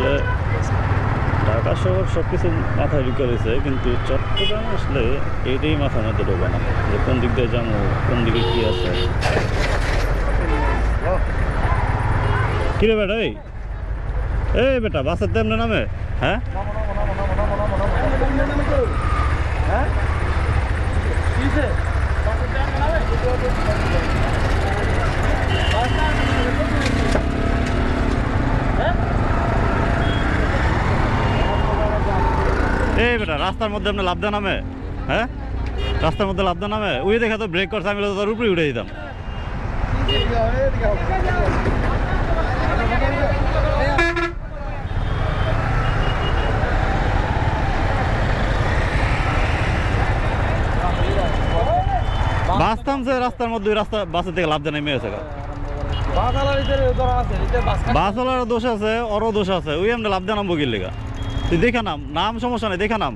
আসলে ঢাকা শহর সব কিছু মাথায় ঢুকে রয়েছে, কিন্তু চট্টগ্রাম আসলে এইটাই মাথার মধ্যে ঢোকে না যে কোন দিক দিয়ে যাবো, কোন দিকে কী আছে। কিরে বেটা, এই বেটা বাসের তেমনি নামে? হ্যাঁ এই বেটা রাস্তার মধ্যে আপনি লাভ দেন নামে? হ্যাঁ রাস্তার মধ্যে লাভ দেন নামে? ওই দেখা তো ব্রেক করছে, আমি তার উপরে উঠে দিতাম। বাস থামছে রাস্তার মধ্যে, রাস্তা বাসের থেকে লাভ দেয় নেমে আছে। বাসওয়ালারও দোষ আছে, ওরও দোষ আছে। ওই আমরা লাভ দিয়ে নামবো কি লেগা? তুই দেখা নাম, নাম সমস্যা নেই, দেখা নাম।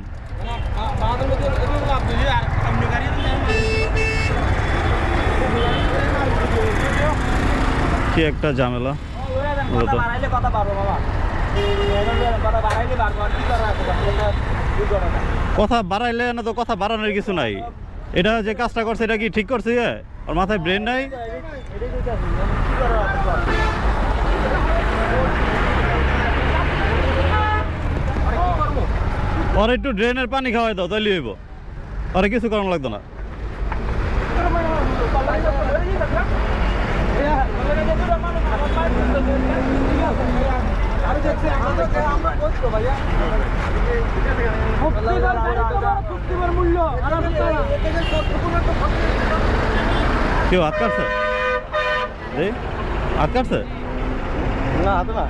কি একটা ঝামেলা। কথা বাড়াইলে না তো, কথা বাড়ানোর কিছু নাই। এটা যে কাজটা করছে এটা কি ঠিক করছে? ওর মাথায় ব্রেন নাই। ওর একটু ড্রেনের পানি খাওয়াই দাও, তাইলে হইব। ওরে কিছু করানো লাগতো না। কেউ হাত কাটছে? হাত কাটছে না, হাতে না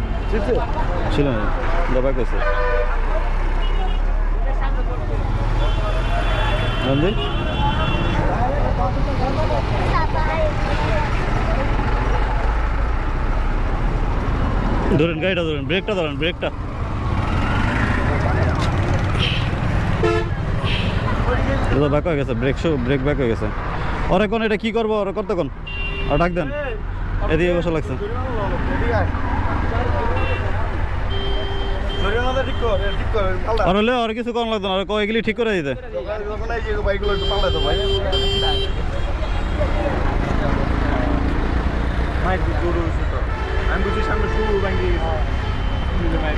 ছিল না, দবাই করছে। ধরেন গাড়িটা, ধরেন ব্রেকটা, ধরেন ব্রেকটা। ব্যাক হয়ে গেছে, ব্রেক ব্যাক হয়ে গেছে। ওরে কোন এটা কি করবো? ওরে করতে কোন আর ডাক দেন, এদিকে বসে লাগছে। আর হলে আর কিছু কম লাগতো না, এগুলি ঠিক করে দিতে।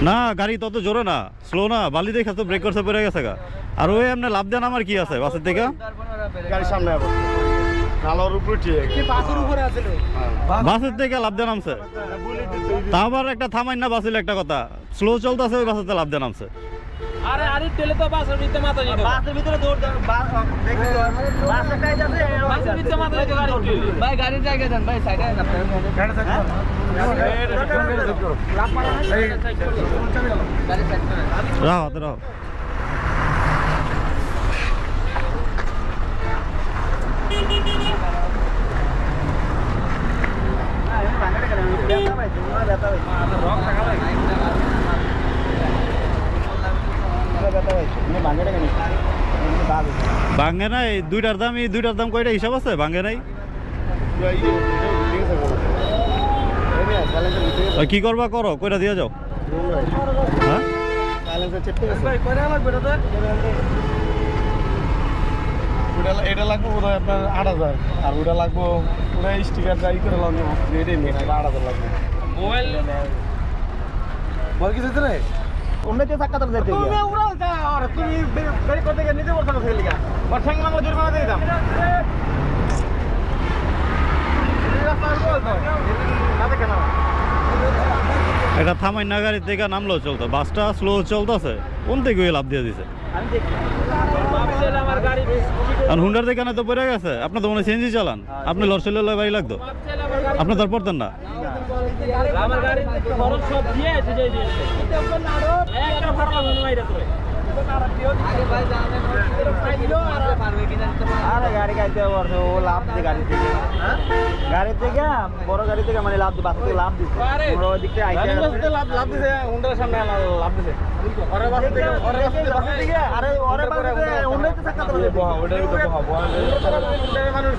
না গাড়ি তত জোরে না, স্লো না, বালি দেখা তো ব্রেক করছে, পড়ে গেছে গা। আর ওই এমনি লাভ দেন আমার কি আছে বাসের থেকে? বাসের থেকে লাভ দেন নামছে, তা আবার একটা থামাই না বাসিল একটা কথা, স্লো চলতেছে ওই বাসের লাভ দেন নামছে। আরে আরে তেলে তো বাসের ভিতরে মাথা দিতে, বাসের ভিতরে দৌড় দাও, বাসের টাইট আছে, বাসের ভিতরে মাথা দিতে গাড়ি চলে। ভাই গাড়ির জায়গা দেন ভাই, সাইডে না গাড়ি সাইড করো, লাভ মারা না, গাড়ি সাইড করো, গাড়ি সাইড করো, রাও রাও। ভাঙে নাই দুইটার দাম, এই দুইটার দাম কয়টা হিসাব আছে? ভাঙে নাই কি করবা করো, কয়টা দিয়ে যাও। হ্যাঁ এটা লাগবো বোধ হয় আপনার 8,000, আর ওটা লাগবো ওটা স্টিকার যাই করে লাগবো, এটাই মেন 8,000 লাগবে। মোবাইল বল কিছু রে উন্নতি চাকা তো যেতে তুমি উড়াল দা, আর তুমি বেরি করতে গিয়ে নিজে বলছো না লিগা ওর সঙ্গে মামলা জরিমানা দিয়ে দাম। এটা থামাই না, গাড়ি থেকে নামলেও চলতো, বাসটা স্লো চলতেছে, কোন থেকে লাভ দিয়ে দিছে। আমার গাড়ি হুন্ডার থেকে না তো পড়ে গেছে। আপনার তো মনে সিএনজি চালান, আপনি লড়ছিলে বাড়ি লাগতো, আপনি তো আর পড়তেন না। আমার গাড়ি খরচ সব দিয়ে আছে, যাই দিয়েছে একটা ভাড়া লাগবে না, এটা তো আরে গাড়ি গাইতে পারছো, ও লাভ দিছে গাড়ি থেকে, গাড়ি থেকে বড় গাড়ি থেকে মানে লাভ বাস থেকে লাভ দিছে, বড় দিক থেকে আইতে লাভ দিছে, হুন্ডার সামনে লাভ দিছে, ওরে বাস থেকে বাস থেকে আরে ওরে বাস থেকে হুন্ডাতে চাকা তো বহা, ওটাই তো বহা মানুষ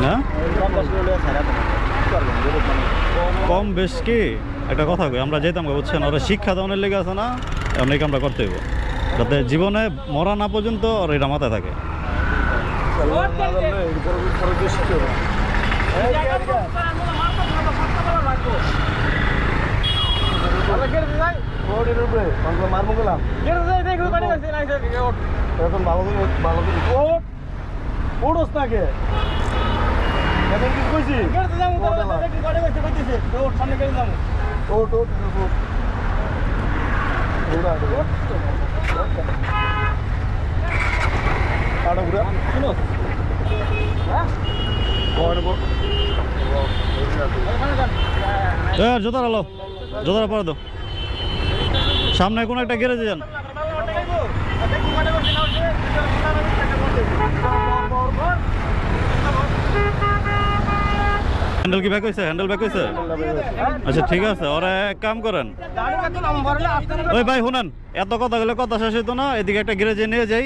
না কম কষ্ট হলে ছাড়া তো কি করবেন, কম বেশ কি একটা কথা কই, আমরা যেতাম বুঝছেন, ওরা শিক্ষা দানের লেগে আছে না, এমন এই কামটা করতে হইব যাতে জীবনে মরা না পর্যন্ত ওর এটা মাথায় থাকে। এখন ভালো করে ভালো করে ওড়স নাকি এখন কি কইছি ওট ওট জোতার আলো, জোতার পরে দাও, সামনে কোনো একটা গ্যারেজে যান। হ্যান্ডেল কি ব্যাক হয়েছে? হ্যান্ডেল ব্যাক হয়েছে? আচ্ছা ঠিক আছে, ওরা এক কাম করেন, ওই ভাই শুনেন, এত কথা গেলে কথা শেষ হইতো না, এদিকে একটা গ্যারেজে নিয়ে যাই,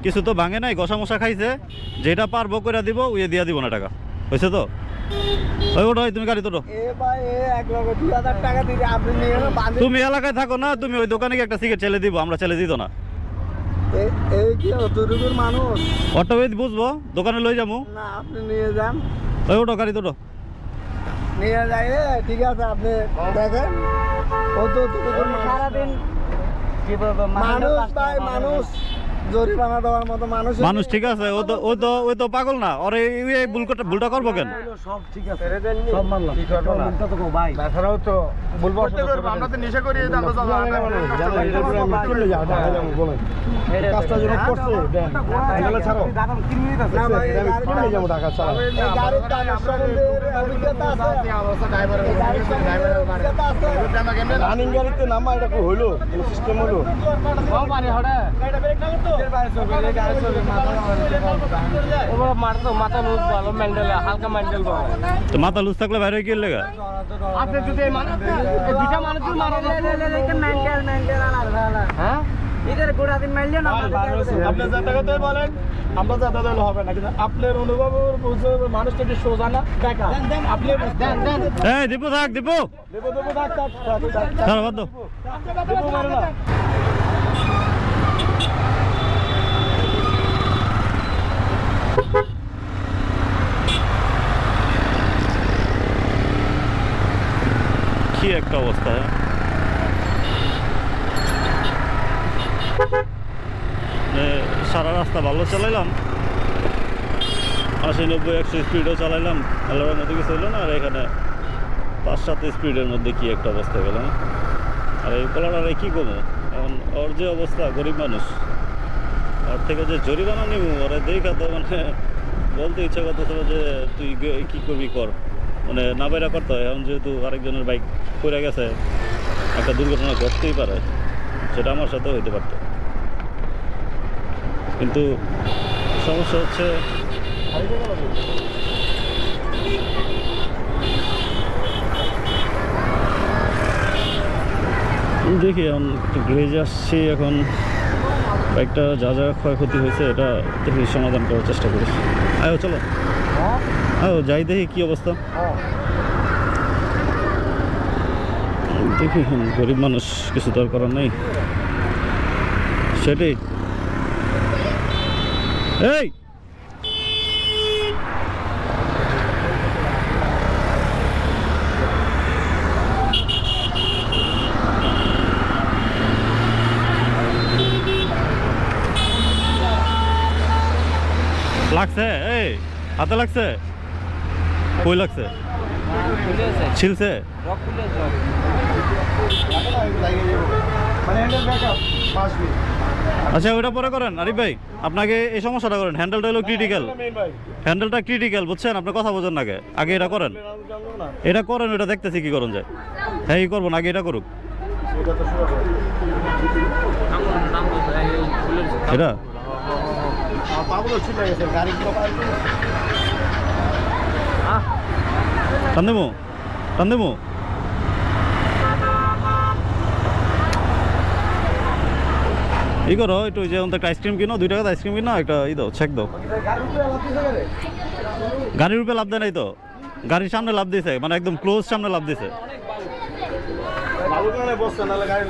কিছু তো ভাঙে নাই, ঘষা মশা খাইছে, যেটা পারবো করে দিব, উইয়ে দিয়া দিব না টাকা, হয়েছে তো? ওই ওটা তুমি গাড়ি তোটো, তুমি এলাকায় থাকো না, তুমি ওই দোকানে গিয়ে একটা সিগারেট চেলে দিব, আমরা চেলে দিত না। মানুষ অটো বুঝবো, দোকানে লই যাবো, না আপনি নিয়ে যান, ওই ওটো গাড়ি তোটো নিয়ে যাই, ঠিক আছে আপনি দেখেন। ও তো সারাদিন মানুষ ভাই, মানুষ জরিমানা দেওয়ার মতো মানুষ মানুষ, ঠিক আছে, ওই তো পাগল না, ওর এই ভুলটা করবো কেন? সব ঠিক আছে, সব মানলাম, কি করব না তো ভাই, তাছাড়াও তো বলবো আমরা তো নেশা করি, এটা আমরা চলে যাও, বলেন কাজটা যখন করছে দেন এগুলো ছাড়ো না ভাই, আমি চলে যাব ঢাকা ছাড়া। এই গাড়ির টাকার সম্বন্ধে অভিজ্ঞতা আছে, অবস্থা ড্রাইভারের অভিজ্ঞতা আছে, রানিং গাড়িতে নামা এটা কি হইলো, কোন সিস্টেম হলো সব পারে হড়া গাড়িটা ব্রেক না করতো মাথা লুজ ভালো, মেন্টাল হালকা মেন্টাল তো মাথা লুজ থাকলে বাইরে কি লেগা? আপনি যদি দুইটা মানুষ মারা মেন্টাল হ্যাঁ এদের গোড়া দিন মারলে না, আপনি যাতে কথা বলেন আমরা যাতে হলে হবে না, কিন্তু আপনার অনুভব মানুষটা কি সোজা না টাকা আপনি দেন দেন। এই দীপু থাক, দীপু থাক থাক ছাড়ো, বাদ দাও। দীপু মারে না। কি একটা অবস্থা, সারা রাস্তা ভালো চালাইলাম, 80-90-100 স্পিডও চালাইলাম, আল্লাহর মধ্যে কিছু হইলো না, আর এখানে 5-7 স্পিডের মধ্যে কি একটা অবস্থা গেল। আর এই কলাটারে কী করবো এখন, ওর যে অবস্থা, গরিব মানুষ, ওর থেকে যে জরিমানা নিব, ওরা দেখা তো মানে বলতে ইচ্ছা করতেছিল যে তুই কী করবি কর, মানে না বাইরা করতে হয়। এখন যেহেতু আরেকজনের বাইক পড়ে গেছে, একটা দুর্ঘটনা ঘটতেই পারে, সেটা আমার সাথেও হইতে পারত, কিন্তু সমস্যা হচ্ছে দেখি এখন একটু গ্রেজে আসছি, এখন বাইকটা যা যা ক্ষয়ক্ষতি হয়েছে এটা দেখি সমাধান করার চেষ্টা করি। আয়ো চলো, আয়ো যাই দেখি কি অবস্থা, দেখি গরিব মানুষ, কিছু তো আর করার নেই, সেটাই। এই লাগছে, এই হাতে লাগছে, কই লাগছে, ছিলছে? আচ্ছা ওইটা পরে করেন আরিফ ভাই, আপনাকে এই সমস্যাটা করেন, হ্যান্ডেলটা হলো ক্রিটিক্যাল, হ্যান্ডেলটা ক্রিটিক্যাল বুঝছেন, আপনি কথা বোঝেন না, আগে এটা করেন, এটা করেন, এটা দেখতেছি কি করুন যায়। হ্যাঁ এই করবো না, আগে এটা করুক, এটা টান দেবো এই করো একটু, যে একটা আইসক্রিম কিনো, 2 টাকা আইসক্রিম কিনো, একটা দাও, চেক দাও। গাড়ির উপরে লাভ দেয় নাই তো, গাড়ির সামনে লাভ দিয়েছে, মানে একদম ক্লোজ সামনে লাভ দিয়েছে। ভালো করে বসছে নাহলে গাড়ি